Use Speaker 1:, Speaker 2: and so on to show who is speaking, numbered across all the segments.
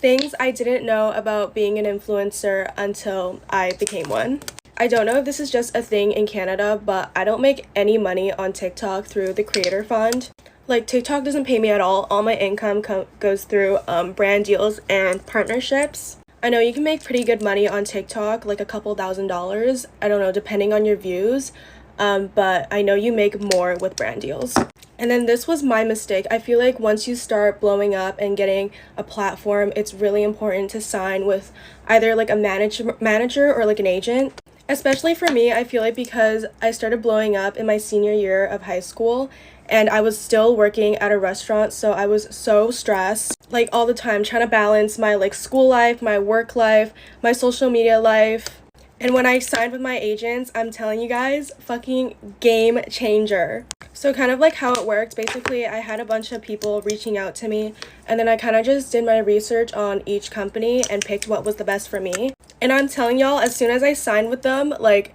Speaker 1: Things I didn't know about being an influencer until I became one. I don't know if this is just a thing in Canada, but I don't make any money on TikTok through the creator fund. Like, TikTok doesn't pay me at all. All my income goes through brand deals and partnerships. I know you can make pretty good money on TikTok, like a couple $1,000s. I don't know, depending on your views. But I know you make more with brand deals. And then this was my mistake. I feel like once you start blowing up and getting a platform, it's really important to sign with either like a manager or like an agent. Especially for me, I feel like because I started blowing up in my senior year of high school and I was still working at a restaurant, so I was so stressed, like all the time, trying to balance my like school life, my work life, my social media life. And when I signed with my agents, I'm telling you guys, fucking game changer. So kind of like how it worked, basically I had a bunch of people reaching out to me, and then I kind of just did my research on each company and picked what was the best for me. And I'm telling y'all, as soon as I signed with them, like,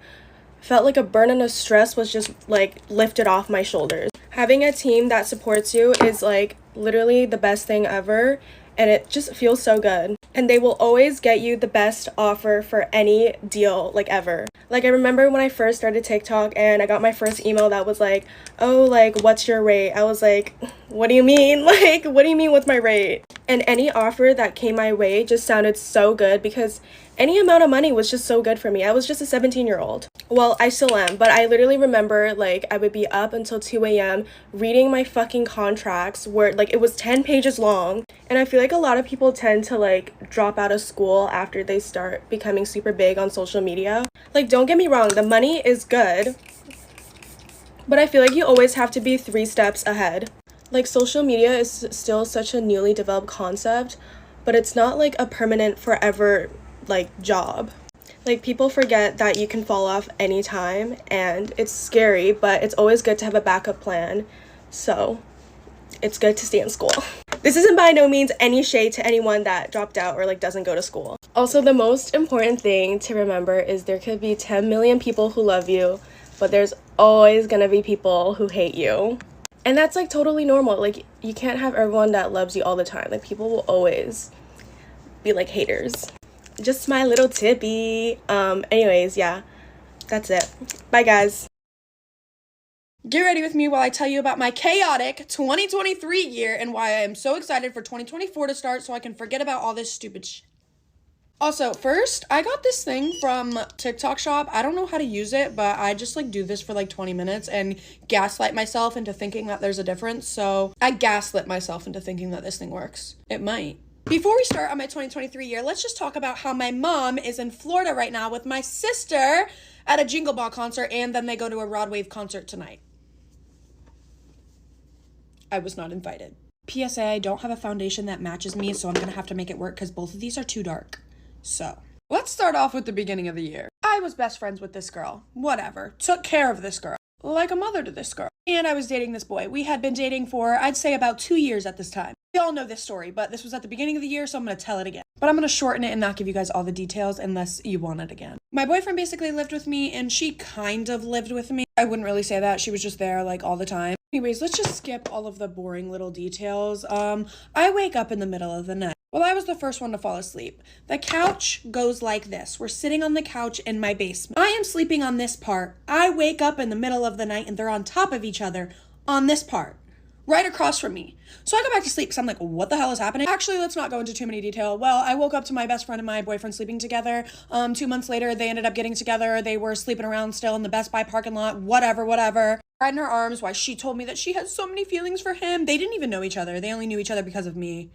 Speaker 1: felt like a burden of stress was just like lifted off my shoulders. Having a team that supports you is like literally the best thing ever, and it just feels so good. And they will always get you the best offer for any deal, like, ever. Like, I remember when I first started TikTok and I got my first email that was like, oh, like, what's your rate? I was like, what do you mean? Like, what do you mean what's my rate? And any offer that came my way just sounded so good because any amount of money was just so good for me. I was just a 17-year-old. Well, I still am, but I literally remember, like, I would be up until 2 a.m. reading my fucking contracts where, like, it was 10 pages long. And I feel like a lot of people tend to, like, drop out of school after they start becoming super big on social media. Like, don't get me wrong, the money is good, but I feel like you always have to be 3 steps ahead. Like, social media is still such a newly developed concept, but it's not, like, a permanent forever, like, job. Like, people forget that you can fall off anytime, and it's scary, but it's always good to have a backup plan. So it's good to stay in school. This isn't by no means any shade to anyone that dropped out or like doesn't go to school. Also, the most important thing to remember is there could be 10 million people who love you, but there's always gonna be people who hate you. And that's like totally normal. Like, you can't have everyone that loves you all the time. Like, people will always be like haters. Just my little tippy. Anyways, yeah, that's it. Bye, guys.
Speaker 2: Get ready with me while I tell you about my chaotic 2023 year and why I am so excited for 2024 to start so I can forget about all this stupid shit. Also, first, I got this thing from TikTok Shop. I don't know how to use it, but I just like do this for like 20 minutes and gaslight myself into thinking that there's a difference. So I gaslit myself into thinking that this thing works. It might. Before we start on my 2023 year, let's just talk about how my mom is in Florida right now with my sister at a Jingle Ball concert, and then they go to a Rod Wave concert tonight. I was not invited. PSA, I don't have a foundation that matches me, so I'm gonna have to make it work because both of these are too dark. So, let's start off with the beginning of the year. I was best friends with this girl. Whatever. Took care of this girl. Like a mother to this girl. And I was dating this boy. We had been dating for, I'd say, about 2 years at this time. We all know this story, but this was at the beginning of the year, so I'm gonna tell it again. But I'm gonna shorten it and not give you guys all the details unless you want it again. My boyfriend basically lived with me, and she kind of lived with me. I wouldn't really say that. She was just there, like, all the time. Anyways, let's just skip all of the boring little details. I wake up in the middle of the night. Well, I was the first one to fall asleep. The couch goes like this. We're sitting on the couch in my basement. I am sleeping on this part. I wake up in the middle of the night and they're on top of each other on this part, right across from me. So I go back to sleep because I'm like, what the hell is happening? Actually, let's not go into too many detail. Well, I woke up to my best friend and my boyfriend sleeping together. 2 months later, they ended up getting together. They were sleeping around still in the Best Buy parking lot, whatever. Right in her arms while she told me that she has so many feelings for him. They didn't even know each other. They only knew each other because of me.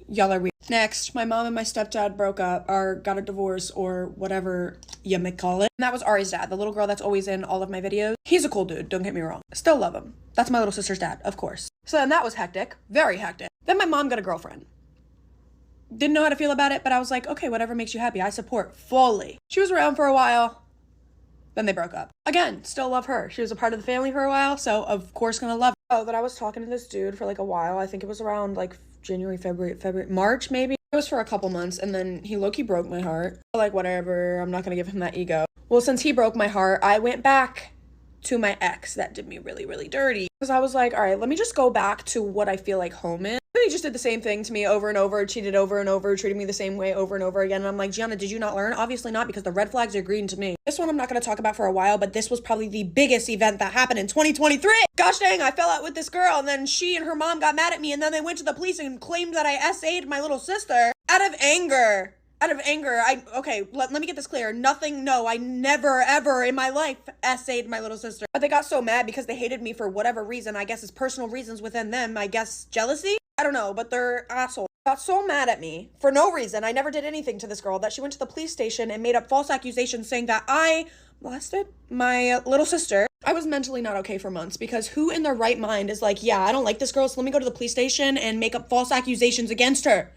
Speaker 2: Y'all are weird. Next, my mom and my stepdad broke up or got a divorce or whatever you may call it. And that was Ari's dad, the little girl that's always in all of my videos. He's a cool dude, don't get me wrong. Still love him. That's my little sister's dad, of course. So then that was hectic, very hectic. Then my mom got a girlfriend. Didn't know how to feel about it, but I was like, okay, whatever makes you happy. I support fully. She was around for a while. Then they broke up. Again, still love her. She was a part of the family for a while, so of course gonna love her. Oh, that I was talking to this dude for like a while. I think it was around like January, February, March maybe. It was for a couple months, and then he low-key broke my heart. Like, whatever, I'm not gonna give him that ego. Well, since he broke my heart, I went back to my ex that did me really, really dirty. Because I was like, all right, let me just go back to what I feel like home is. And he just did the same thing to me over and over, cheated over and over, treated me the same way over and over again. And I'm like, Gianna, did you not learn? Obviously not, because the red flags are green to me. This one I'm not going to talk about for a while, but this was probably the biggest event that happened in 2023. Gosh dang, I fell out with this girl, and then she and her mom got mad at me, and then they went to the police and claimed that I SA'd my little sister out of anger. Let me get this clear. I never, ever in my life SA'd my little sister. But they got so mad because they hated me for whatever reason. I guess it's personal reasons within them. I guess jealousy? I don't know, but they're assholes. Got so mad at me for no reason. I never did anything to this girl that she went to the police station and made up false accusations saying that I molested my little sister. I was mentally not okay for months because who in their right mind is like, yeah, I don't like this girl, so let me go to the police station and make up false accusations against her.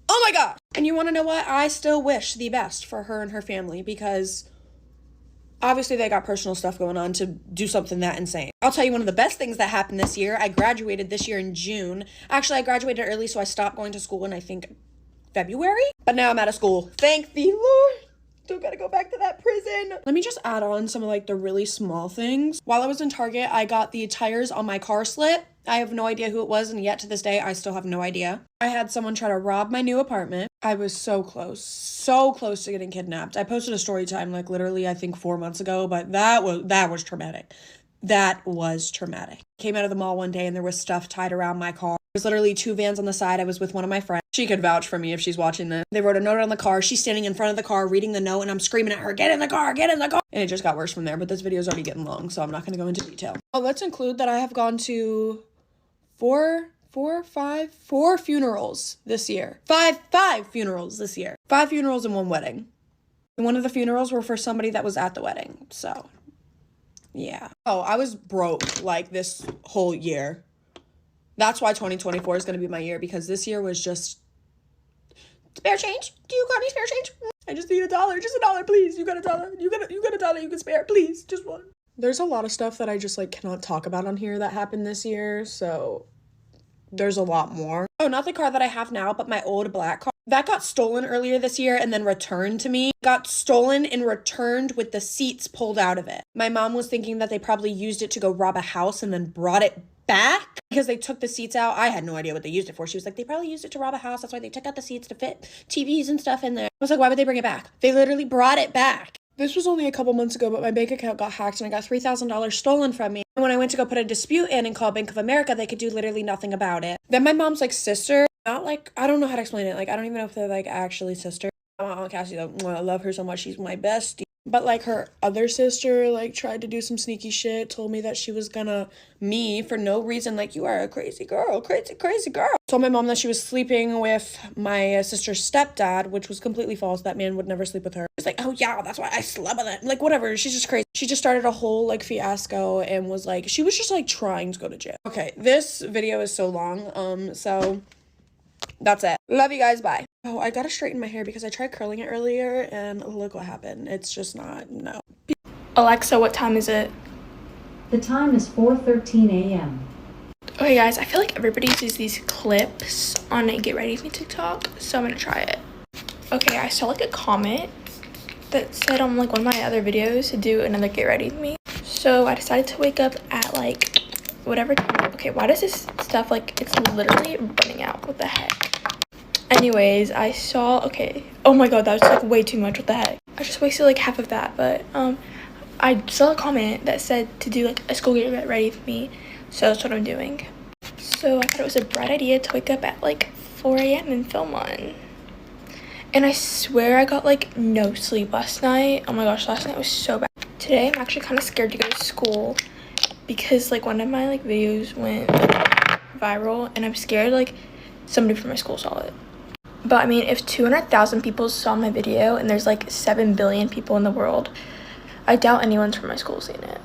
Speaker 2: Oh my God. And you want to know what? I still wish the best for her and her family because obviously they got personal stuff going on to do something that insane. I'll tell you one of the best things that happened this year. I graduated this year in June. Actually, I graduated early, so I stopped going to school in, I think, February. But now I'm out of school. Thank the Lord. Still gotta go back to that prison. Let me just add on some of like the really small things. While I was in Target, I got the tires on my car slit. I have no idea who it was, and yet to this day, I still have no idea. I had someone try to rob my new apartment. I was so close to getting kidnapped. I posted a story time like literally I think 4 months ago, but that was traumatic. That was traumatic. Came out of the mall one day and there was stuff tied around my car. There was literally 2 vans on the side. I was with one of my friends. She could vouch for me if she's watching this. They wrote a note on the car. She's standing in front of the car reading the note and I'm screaming at her, get in the car, get in the car. And it just got worse from there, but this video is already getting long, so I'm not going to go into detail. Oh, let's include that I have gone to four funerals this year. Five funerals this year. 5 funerals and 1 wedding. And one of the funerals were for somebody that was at the wedding, so yeah. Oh, I was broke like this whole year. That's why 2024 is going to be my year, because this year was just spare change. Do you got any spare change? I just need $1. Just $1, please. You got $1. You got $1 you can spare, please. Just one. There's a lot of stuff that I just like cannot talk about on here that happened this year, so there's a lot more. Oh, not the car that I have now, but my old black car. That got stolen earlier this year and then returned to me. Got stolen and returned with the seats pulled out of it. My mom was thinking that they probably used it to go rob a house and then brought it back because they took the seats out. I had no idea what they used it for. She was like, they probably used it to rob a house. That's why they took out the seats to fit TVs and stuff in there. I was like, why would they bring it back? They literally brought it back. This was only a couple months ago, but my bank account got hacked and I got $3,000 stolen from me. And when I went to go put a dispute in and call Bank of America, they could do literally nothing about it. Then my mom's like sister, not like, I don't know how to explain it. Like, I don't even know if they're like actually sister. My Aunt Cassie though, I love her so much. She's my bestie. But like her other sister like tried to do some sneaky shit, told me that she was gonna me for no reason, like, you are a crazy girl, crazy girl. Told my mom that she was sleeping with my sister's stepdad, which was completely false. That man would never sleep with her. It's like, oh yeah, that's why I slept with him. Like, whatever, she's just crazy. She just started a whole like fiasco and was like, she was just like trying to go to jail. Okay, this video is so long, so that's it. Love you guys, bye. Oh, I gotta straighten my hair because I tried curling it earlier and look what happened. It's just not, no.
Speaker 1: Alexa, what time is it?
Speaker 3: The time is 4:13 a.m.
Speaker 1: Okay guys, I feel like everybody uses these clips on a Get Ready With Me TikTok, so I'm gonna try it. Okay, I saw like a comment that said on like one of my other videos to do another Get Ready With Me. So I decided to wake up at like whatever time. Okay, why does this stuff like, it's literally running out? What the heck? Anyways, I saw, okay, oh my god, that was like way too much. What the heck? I just wasted like half of that, but I saw a comment that said to do like a school Get Ready With Me, so that's what I'm doing. So I thought it was a bright idea to wake up at like 4 a.m. and film one. And I swear I got like no sleep last night. Oh my gosh, last night was so bad. Today I'm actually kind of scared to go to school because like one of my like videos went viral and I'm scared like somebody from my school saw it. But I mean, if 200,000 people saw my video and there's like 7 billion people in the world, I doubt anyone's from my school seen it.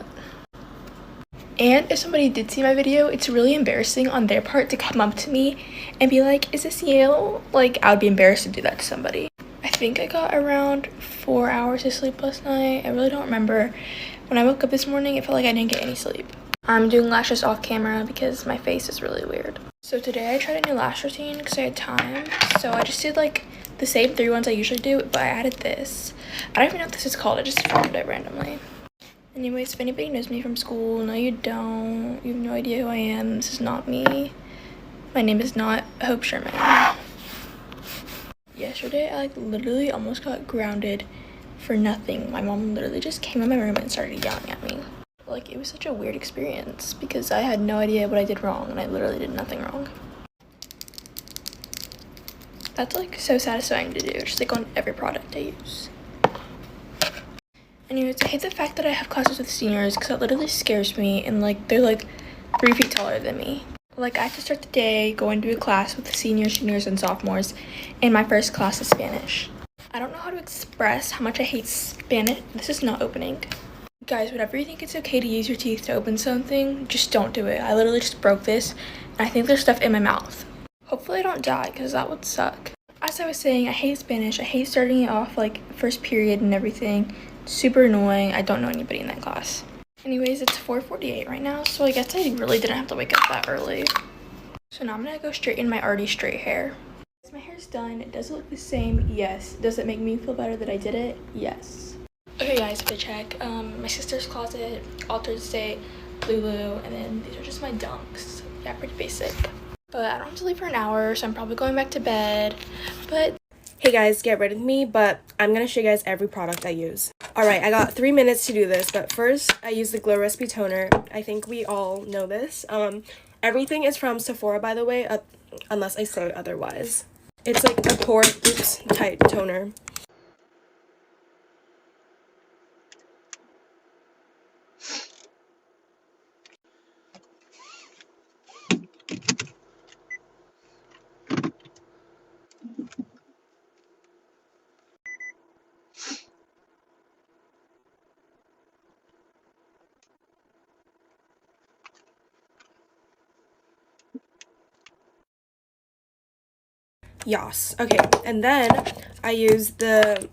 Speaker 1: And if somebody did see my video, it's really embarrassing on their part to come up to me and be like, is this you? Like, I would be embarrassed to do that to somebody. I think I got around 4 hours of sleep last night. I really don't remember. When I woke up this morning, it felt like I didn't get any sleep. I'm doing lashes off camera because my face is really weird. So today I tried a new lash routine because I had time. So I just did like the same 3 ones I usually do, but I added this. I don't even know what this is called. I just found it randomly.
Speaker 4: Anyways, if anybody knows me from school, no you don't. You have no idea who I am. This is not me. My name is not Hope Sherman. Yesterday, I literally almost got grounded for nothing. My mom literally just came in my room and started yelling at me. It was such a weird experience because I had no idea what I did wrong and I literally did nothing wrong. That's so satisfying to do, just on every product I use. Anyways, I hate the fact that I have classes with seniors because that literally scares me, and they're 3 feet taller than me. I have to start the day going to a class with seniors, juniors, and sophomores, and my first class is Spanish. I don't know how to express how much I hate Spanish. This is not opening. Guys, whenever you think it's okay to use your teeth to open something, just don't do it. I literally just broke this, and I think there's stuff in my mouth. Hopefully I don't die, because that would suck. As I was saying, I hate Spanish. I hate starting it off first period and everything. Super annoying. I don't know anybody in that class. Anyways, it's 4:48 right now, so I guess I really didn't have to wake up that early. So now I'm gonna go straighten my already straight hair. My hair's done. Does it look the same? Yes. Does it make me feel better that I did it? Yes. Okay guys, for the check, my sister's closet, Altered State, Lulu, and then these are just my dunks. Yeah, pretty basic. But I don't have to leave for an hour, so I'm probably going back to bed. But
Speaker 1: Hey guys, get rid of me, but I'm gonna show you guys every product I use. Alright, I got 3 minutes to do this, but first I use the Glow Recipe Toner. I think we all know this. Everything is from Sephora, by the way, unless I say otherwise. It's a pore type toner. Yas. Okay, and then I use the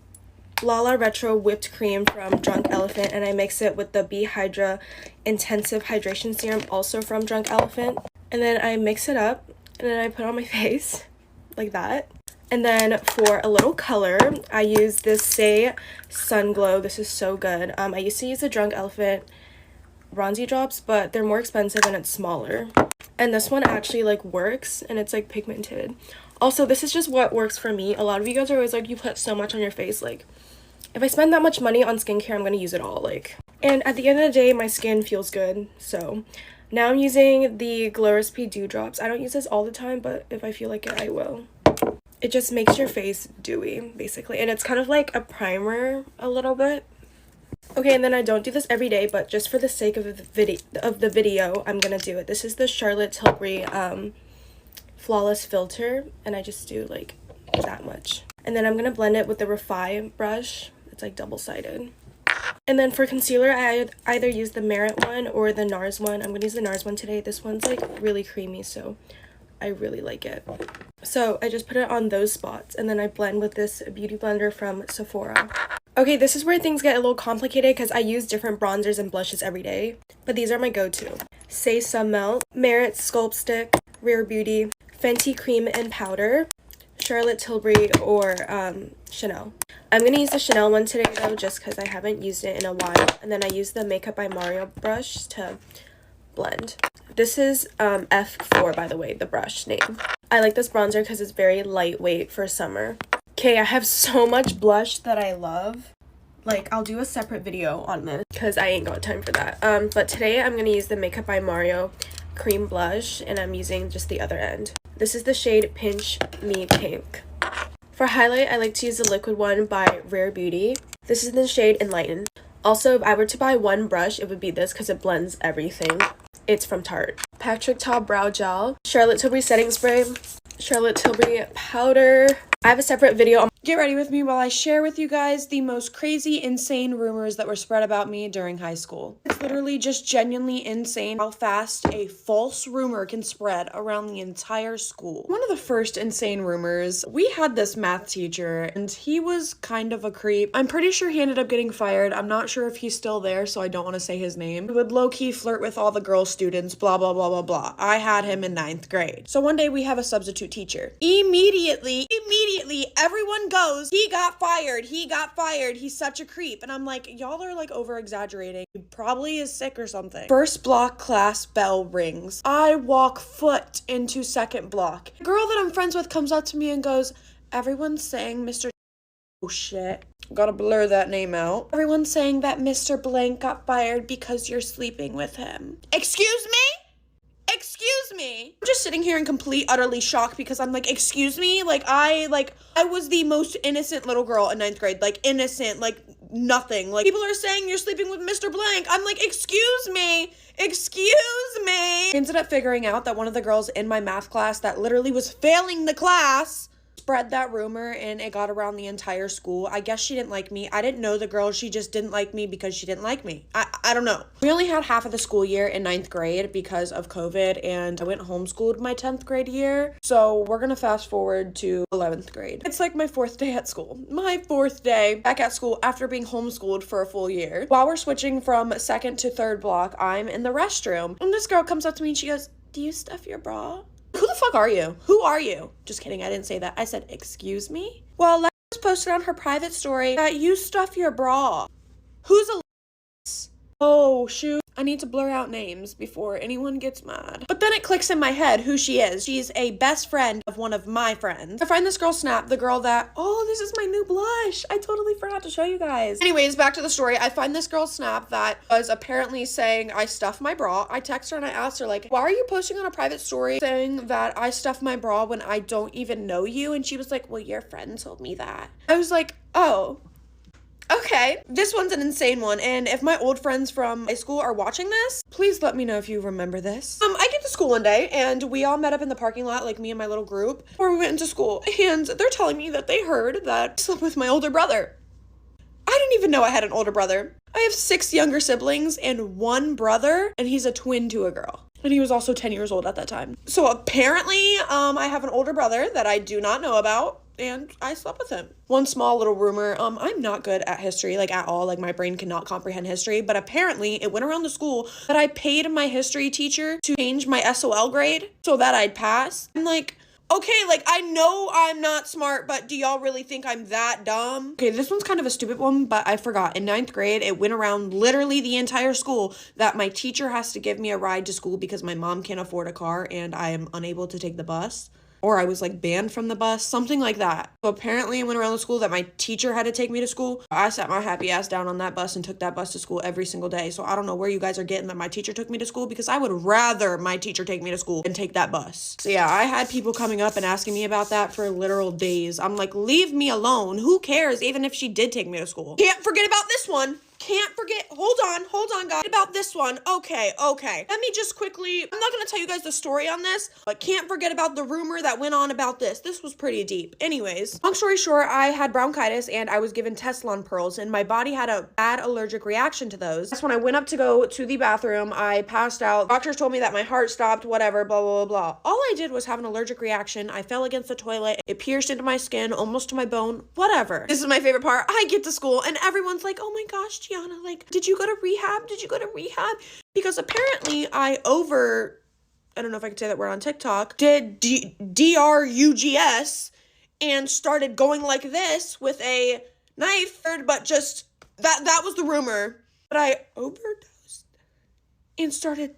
Speaker 1: Lala Retro Whipped Cream from Drunk Elephant, and I mix it with the Bee Hydra Intensive Hydration Serum, also from Drunk Elephant. And then I mix it up, and then I put it on my face, like that. And then for a little color, I use this Say Sun Glow. This is so good. I used to use the Drunk Elephant bronzy drops, but they're more expensive and it's smaller. And this one actually works, and it's pigmented. Also, this is just what works for me. A lot of you guys are always you put so much on your face. If I spend that much money on skincare, I'm gonna use it all. And at the end of the day, my skin feels good. So now I'm using the Glow Recipe Dew Drops. I don't use this all the time, but if I feel like it, I will. It just makes your face dewy, basically. And it's kind of like a primer a little bit. Okay, and then I don't do this every day, but just for the sake of the video, I'm gonna do it. This is the Charlotte Tilbury Flawless Filter, and I just do that much. And then I'm gonna blend it with the Refi brush. It's double-sided. And then for concealer, I either use the Merit one or the NARS one. I'm gonna use the NARS one today. This one's really creamy, so I really like it. So I just put it on those spots, and then I blend with this beauty blender from Sephora. Okay, this is where things get a little complicated because I use different bronzers and blushes every day, but these are my go-to. Say Sun Melt, Merit Sculpt Stick, Rare Beauty, Fenty Cream and Powder, Charlotte Tilbury, or Chanel. I'm going to use the Chanel one today though, just because I haven't used it in a while. And then I use the Makeup by Mario brush to blend. This is F4, by the way, the brush name. I like this bronzer because it's very lightweight for summer. Okay, I have so much blush that I love. I'll do a separate video on this because I ain't got time for that. But today I'm going to use the Makeup by Mario cream blush, and I'm using just the other end. This is the shade Pinch Me Pink. For highlight, I like to use the liquid one by Rare Beauty. This is the shade Enlighten. Also, if I were to buy one brush, it would be this because it blends everything. It's from Tarte. Patrick Ta Brow Gel, Charlotte Tilbury Setting Spray, Charlotte Tilbury Powder. I have a separate video on.
Speaker 2: Get ready with me while I share with you guys the most crazy, insane rumors that were spread about me during high school. It's literally just genuinely insane how fast a false rumor can spread around the entire school. One of the first insane rumors, we had this math teacher and he was kind of a creep. I'm pretty sure he ended up getting fired. I'm not sure if he's still there, so I don't want to say his name. He would low-key flirt with all the girl students, blah, blah, blah, blah, blah. I had him in 9th grade. So one day we have a substitute teacher. Immediately immediately everyone goes, he got fired, he's such a creep. And I'm like, y'all are like over exaggerating. He probably is sick or something. First block class bell rings. I walk foot into second block. The girl that I'm friends with comes up to me and goes, everyone's saying Mr. Oh shit. Gotta blur that name out. Everyone's saying that Mr. Blank got fired because you're sleeping with him. Excuse me? Excuse me. I'm just sitting here in complete, utterly shock because I'm like, excuse me? I was the most innocent little girl in 9th grade. Like, innocent, like, nothing. Like, people are saying you're sleeping with Mr. Blank. I'm like, excuse me. Excuse me. I ended up figuring out that one of the girls in my math class that literally was failing the class spread that rumor, and it got around the entire school. I guess she didn't like me. I didn't know the girl. She just didn't like me because she didn't like me. I don't know. We only had half of the school year in 9th grade because of COVID, and I went homeschooled my 10th grade year. So we're gonna fast forward to 11th grade. It's like my 4th day at school. My 4th day back at school after being homeschooled for a full year. While we're switching from 2nd to 3rd block, I'm in the restroom, and this girl comes up to me and she goes, do you stuff your bra? Who the fuck are you? Who are you? Just kidding, I didn't say that. I said, excuse me? Well, Lex posted on her private story that you stuff your bra. Who's a Lex? Oh, shoot. I need to blur out names before anyone gets mad. But then it clicks in my head who she is. She's a best friend of one of my friends. I find this girl Snap, the girl that, oh, this is my new blush. I totally forgot to show you guys. Anyways, back to the story. I find this girl Snap that was apparently saying I stuffed my bra. I text her and I asked her, like, why are you posting on a private story saying that I stuffed my bra when I don't even know you? And she was like, well, your friend told me that. I was like, oh. Okay, this one's an insane one, and if my old friends from high school are watching this, please let me know if you remember this. I get to school one day, and we all met up in the parking lot, like me and my little group, before we went into school, and they're telling me that they heard that I slept with my older brother. I didn't even know I had an older brother. I have 6 younger siblings and 1 brother, and he's a twin to a girl. And he was also 10 years old at that time. So apparently, I have an older brother that I do not know about, and I slept with him. One small little rumor, I'm not good at history, like at all, like my brain cannot comprehend history, but apparently it went around the school that I paid my history teacher to change my SOL grade so that I'd pass. I'm like, okay, like I know I'm not smart, but do y'all really think I'm that dumb? Okay, this one's kind of a stupid one, but I forgot. In 9th grade, it went around literally the entire school that my teacher has to give me a ride to school because my mom can't afford a car and I am unable to take the bus. Or I was like banned from the bus, something like that. So apparently it went around the school that my teacher had to take me to school. I sat my happy ass down on that bus and took that bus to school every single day. So I don't know where you guys are getting that my teacher took me to school, because I would rather my teacher take me to school and take that bus. So yeah, I had people coming up and asking me about that for literal days. I'm like, leave me alone. Who cares even if she did take me to school? Can't forget about this one. Can't forget, hold on, guys, about this one. Okay. Let me just quickly, I'm not gonna tell you guys the story on this, but can't forget about the rumor that went on about this. This was pretty deep. Anyways, long story short, I had bronchitis and I was given Tessalon pearls and my body had a bad allergic reaction to those. That's when I went up to go to the bathroom, I passed out. Doctors told me that my heart stopped, whatever, blah, blah, blah, blah. All I did was have an allergic reaction. I fell against the toilet. It pierced into my skin, almost to my bone, whatever. This is my favorite part. I get to school and everyone's like, oh my gosh, Gianna, like, did you go to rehab? Because apparently I don't know if I can say that word on TikTok, did DRUGS and started going like this with a knife, but just, that was the rumor. But I overdosed and started...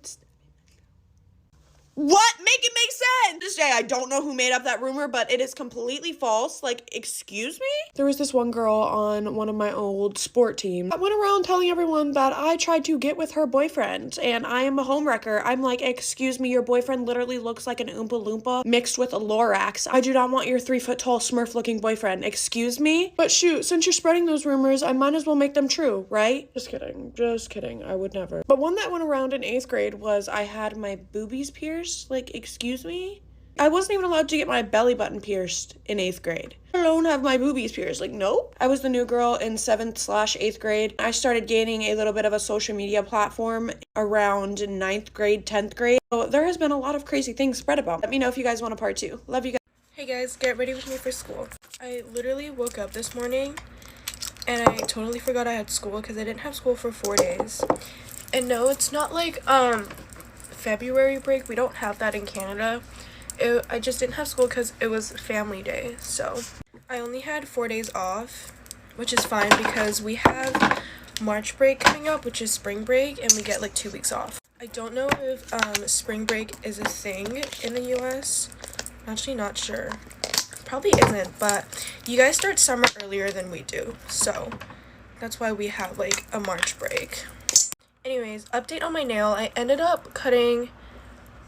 Speaker 2: What? Make it make sense! This day, I don't know who made up that rumor, but it is completely false. Like, excuse me? There was this one girl on one of my old sport teams that went around telling everyone that I tried to get with her boyfriend, and I am a homewrecker. I'm like, excuse me, your boyfriend literally looks like an Oompa Loompa mixed with a Lorax. I do not want your 3-foot-tall Smurf-looking boyfriend. Excuse me? But shoot, since you're spreading those rumors, I might as well make them true, right? Just kidding. I would never. But one that went around in 8th grade was I had my boobies pierced. Like, excuse me? I wasn't even allowed to get my belly button pierced in 8th grade. I don't have my boobies pierced. Like, nope. I was the new girl in 7th/8th grade. I started gaining a little bit of a social media platform around 9th grade, 10th grade. So there has been a lot of crazy things spread about. Let me know if you guys want a part 2. Love you guys.
Speaker 1: Hey guys, get ready with me for school. I literally woke up this morning and I totally forgot I had school because I didn't have school for 4 days. And no, it's not like, February break. We don't have that in Canada. I just didn't have school because it was family day. So I only had 4 days off, which is fine because we have March break coming up, which is spring break, and we get like 2 weeks off. I don't know if spring break is a thing in the US. I'm actually not sure. Probably isn't, but you guys start summer earlier than we do, so that's why we have like a March break. Anyways, update on my nail. I ended up cutting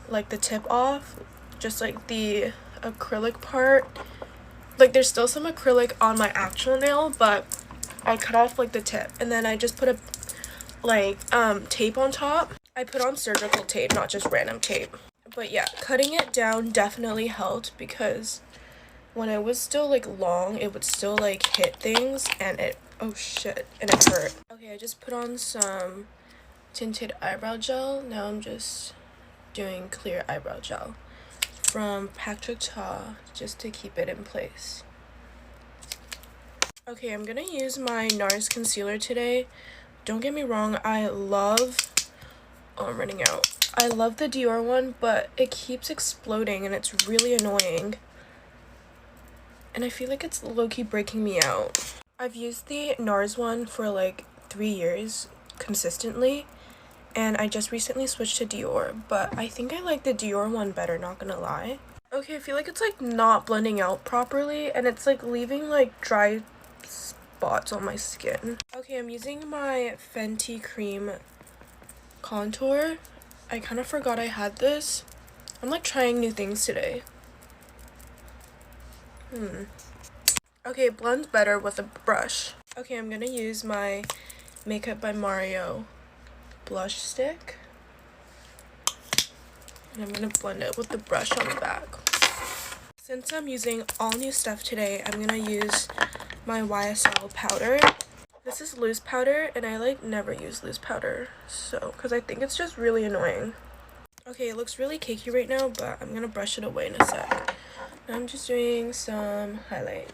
Speaker 1: like the tip off, just like the acrylic part. Like there's still some acrylic on my actual nail, but I cut off like the tip, and then I just put a like tape on top. I put on surgical tape, not just random tape. But yeah, cutting it down definitely helped because when it was still like long, it would still like hit things, and it, oh shit, and it hurt. Okay, I just put on some tinted eyebrow gel. Now I'm just doing clear eyebrow gel from Patrick Ta just to keep it in place. Okay, I'm gonna use my NARS concealer today. Don't get me wrong, I love, oh, I'm running out. I love the Dior one, but it keeps exploding and it's really annoying. And I feel like it's low-key breaking me out. I've used the NARS one for like 3 years consistently, and I just recently switched to Dior, but I think I like the Dior one better, not gonna lie. Okay, I feel like it's like not blending out properly, and it's like leaving like dry spots on my skin. Okay, I'm using my Fenty Cream contour. I kind of forgot I had this. I'm like trying new things today. Okay, it blends better with a brush. Okay, I'm gonna use my Makeup by Mario blush stick, and I'm gonna blend it with the brush on the back. Since I'm using all new stuff today, I'm gonna use my YSL powder. This is loose powder, and I like never use loose powder, so because I think it's just really annoying. Okay, it looks really cakey right now, but I'm gonna brush it away in a sec. I'm just doing some highlight.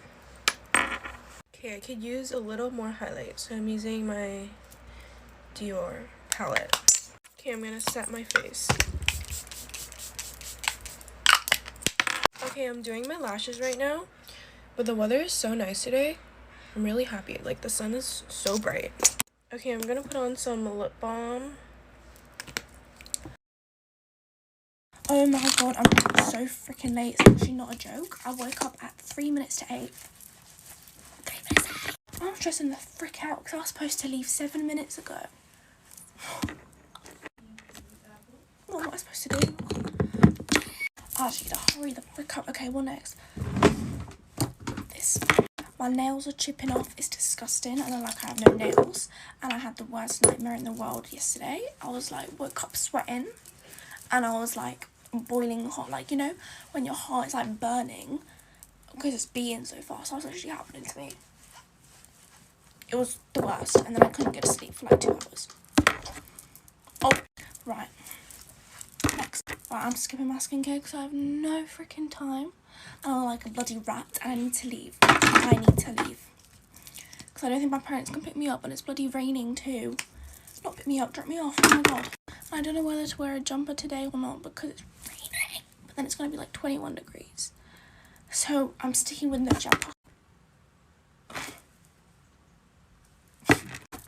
Speaker 1: Okay, I could use a little more highlight, so I'm using my Dior palette. Okay, I'm gonna set my face. Okay, I'm doing my lashes right now, but the weather is so nice today. I'm really happy. Like, the sun is so bright. Okay, I'm gonna put on some lip balm.
Speaker 5: Oh my god, I'm so freaking late. It's actually not a joke. I woke up at 3 minutes to 8. 3 minutes to 8. I'm stressing the frick out because I was supposed to leave 7 minutes ago. What am I supposed to do? I actually gotta hurry the frick up. Okay, what next? This. My nails are chipping off. It's disgusting. And then like I have no nails. And I had the worst nightmare in the world yesterday. I was like, woke up sweating. And I was like boiling hot. Like, you know, when your heart is like burning. Because it's beating so fast. That was actually happening to me. It was the worst. And then I couldn't get to sleep for like 2 hours. Oh, right. Next. Right, I'm skipping my skincare because I have no freaking time. And I'm like a bloody rat and I need to leave. I need to leave. Because I don't think my parents can pick me up and it's bloody raining too. Not pick me up, drop me off. Oh my god. I don't know whether to wear a jumper today or not because it's raining. But then it's going to be like 21 degrees. So I'm sticking with the jumper.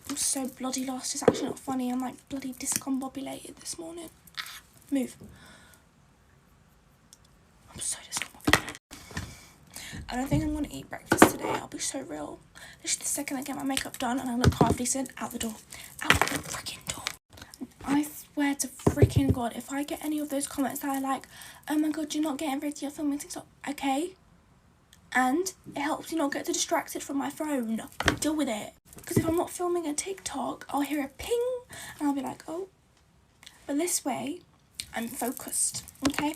Speaker 5: I'm so bloody lost. It's actually not funny. I'm like bloody discombobulated this morning. Move. I'm so discombobulated. I don't think I'm going to eat breakfast today. I'll be so real. Literally the second I get my makeup done and I look half decent, out the door. Out the freaking door. I swear to freaking god, if I get any of those comments that are like, oh my god, you're not getting ready, you're filming TikTok. Okay. And it helps you not get distracted from my phone. Deal with it. Because if I'm not filming a TikTok, I'll hear a ping and I'll be like, oh. But this way, I'm focused. Okay?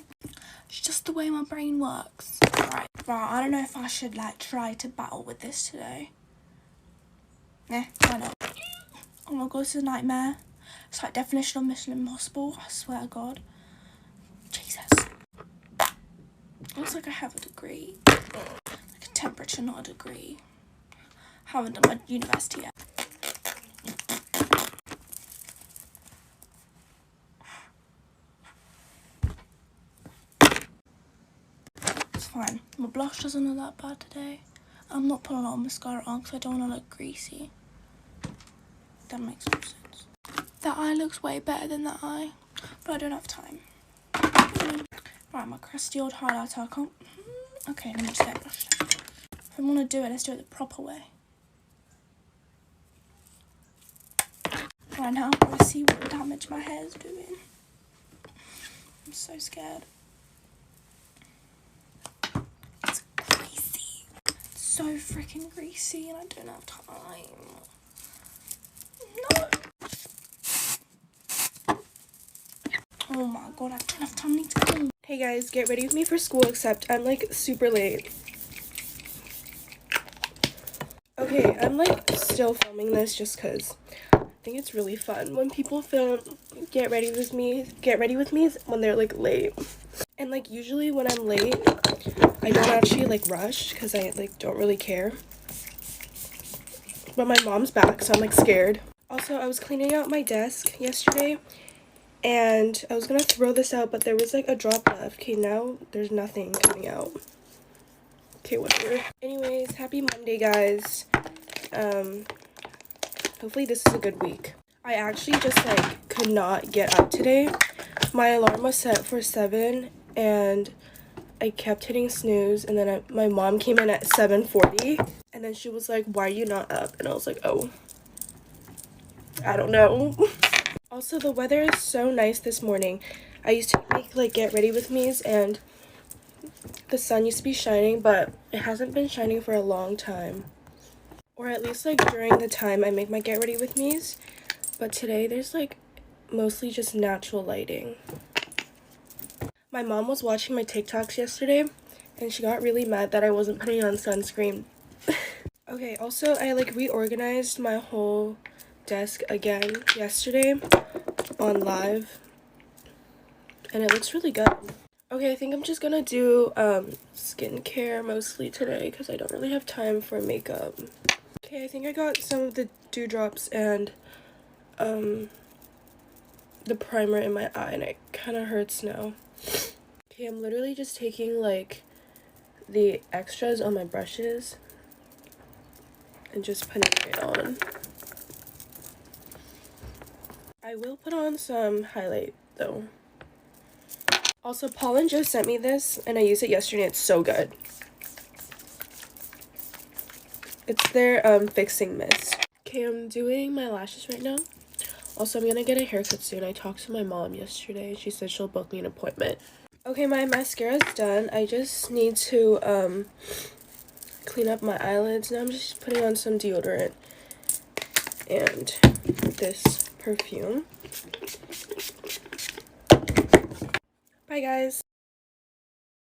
Speaker 5: It's just the way my brain works. Right, I don't know if I should like try to battle with this today. Nah, why not? Oh my god, this is a nightmare. It's like definition of Mission Impossible, I swear to god. Jesus. Looks like I have a degree. Like a temperature, not a degree. Haven't done my university yet. It's fine. My blush doesn't look that bad today. I'm not putting a lot of mascara on because I don't want to look greasy. That makes no sense. That eye looks way better than that eye, but I don't have time. Right, my crusty old highlighter. I can't. Okay, let me just get brushed. If I want to do it, let's do it the proper way. Right now, I'm going to see what damage my hair is doing. I'm so scared. It's greasy. It's so freaking greasy, and I don't have time. No. Oh my god, I don't have time. I need to go.
Speaker 1: Hey guys, get ready with me for school, except I'm like super late. Okay, I'm like still filming this just because I think it's really fun when people film get ready with me when they're like late. And like usually when I'm late, I don't actually like rush because I like don't really care. But my mom's back, so I'm like scared. Also, I was cleaning out my desk yesterday and I was gonna throw this out, but there was like a drop left. Okay, now there's nothing coming out. Okay, whatever. Anyways, happy Monday, guys. Hopefully this is a good week. I actually just like could not get up today. My alarm was set for 7 and I kept hitting snooze, and then my mom came in at 7:40 and then she was like, why are you not up? And I was like, oh, I don't know. Also, the weather is so nice this morning. I used to make like get ready with me's and the sun used to be shining, but it hasn't been shining for a long time. Or at least like during the time I make my get ready with me's. But today there's like mostly just natural lighting. My mom was watching my TikToks yesterday and she got really mad that I wasn't putting on sunscreen. Okay, also I like reorganized my whole desk again yesterday on live and it looks really good. Okay, I think I'm just gonna do skincare mostly today because I don't really have time for makeup. Okay, I think I got some of the dewdrops and the primer in my eye and it kind of hurts now. Okay, I'm literally just taking like the extras on my brushes and just putting it on. I will put on some highlight though. Also, Paul and Joe sent me this and I used it yesterday. It's so good. It's their fixing mist. Okay, I'm doing my lashes right now. Also, I'm gonna get a haircut soon. I talked to my mom yesterday. She said she'll book me an appointment. Okay, my mascara's done. I just need to clean up my eyelids. Now I'm just putting on some deodorant and this perfume. Bye, guys.